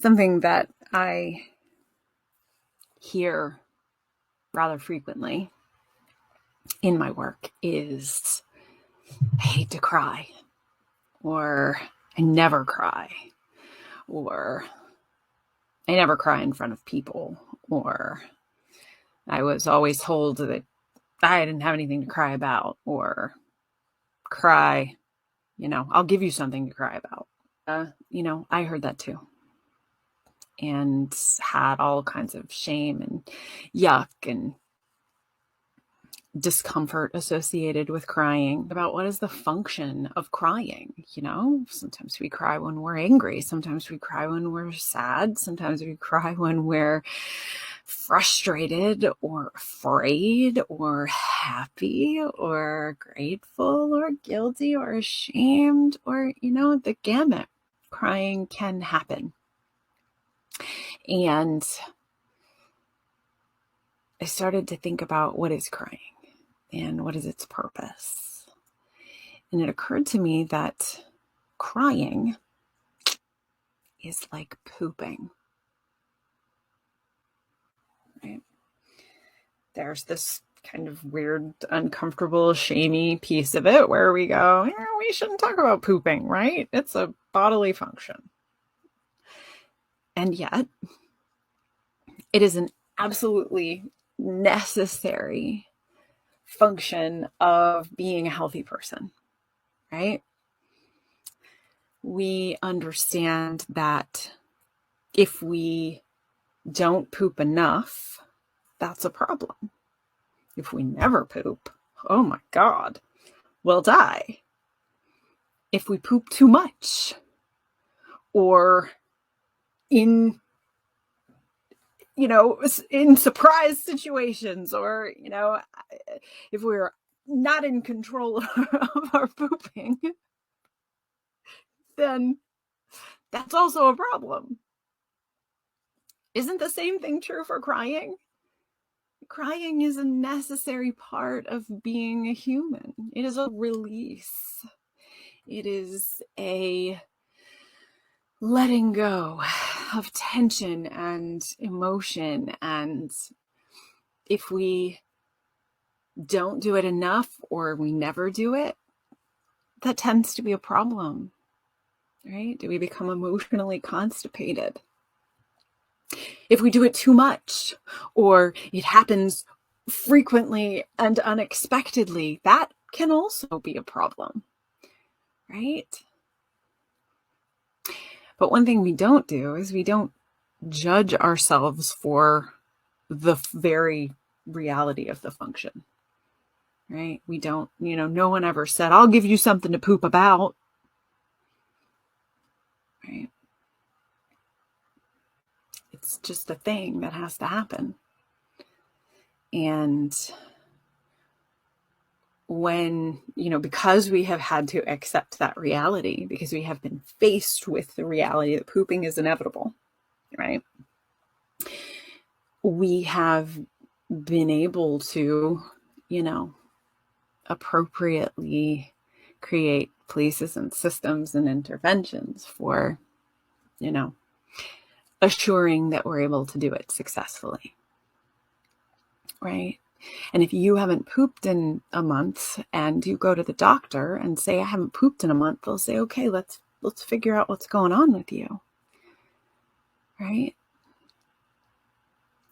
Something that I hear rather frequently in my work is, I hate to cry, or I never cry, or I never cry in front of people, or I was always told that I didn't have anything to cry about, or cry, I'll give you something to cry about. I heard that too, and had all kinds of shame and yuck and discomfort associated with crying about what is the function of crying. Sometimes we cry when we're angry. Sometimes we cry when we're sad. Sometimes we cry when we're frustrated or afraid or happy or grateful or guilty or ashamed, or, the gamut. Crying can happen. And I started to think about, what is crying and what is its purpose? And it occurred to me that crying is like pooping. Right? There's this kind of weird, uncomfortable, shamey piece of it where we go, we shouldn't talk about pooping, right? It's a bodily function. And yet, it is an absolutely necessary function of being a healthy person, right? We understand that if we don't poop enough, that's a problem. If we never poop, oh my God, we'll die. If we poop too much, or in surprise situations, or, if we're not in control of our pooping, then that's also a problem. Isn't the same thing true for crying? Crying is a necessary part of being a human. It is a release. It is a letting go of tension and emotion. And if we don't do it enough, or we never do it, that tends to be a problem, right? Do we become emotionally constipated? If we do it too much, or it happens frequently and unexpectedly, that can also be a problem, right? But one thing we don't do is we don't judge ourselves for the very reality of the function, right? We don't, no one ever said, I'll give you something to poop about, right? It's just a thing that has to happen. And when, because we have had to accept that reality, because we have been faced with the reality that pooping is inevitable, right? We have been able to, appropriately create places and systems and interventions for, assuring that we're able to do it successfully, right? And if you haven't pooped in a month and you go to the doctor and say, I haven't pooped in a month, they'll say, okay, let's figure out what's going on with you, right?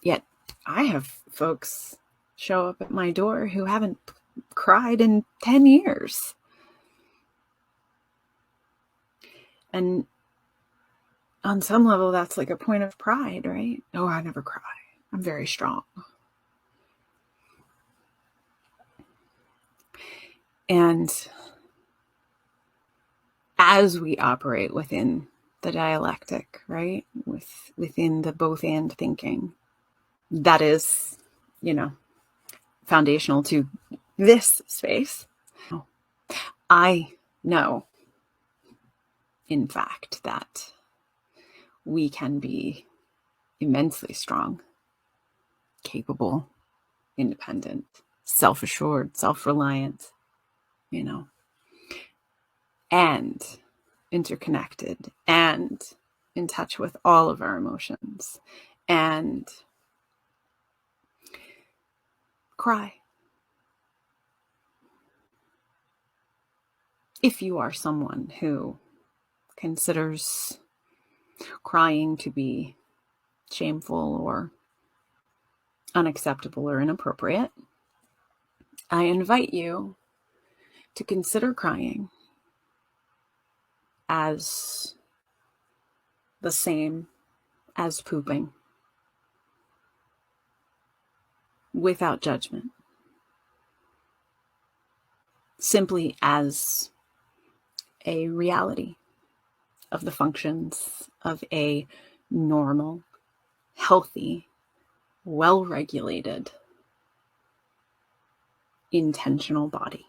Yet I have folks show up at my door who haven't cried in 10 years. And on some level, that's like a point of pride, right? Oh, I never cry. I'm very strong. And as we operate within the dialectic, right? Within the both and thinking, that is, foundational to this space. I know, in fact, that we can be immensely strong, capable, independent, self-assured, self-reliant, and interconnected, and in touch with all of our emotions, and cry. If you are someone who considers crying to be shameful or unacceptable or inappropriate, I invite you to consider crying as the same as pooping, without judgment, simply as a reality of the functions of a normal, healthy, well-regulated, intentional body.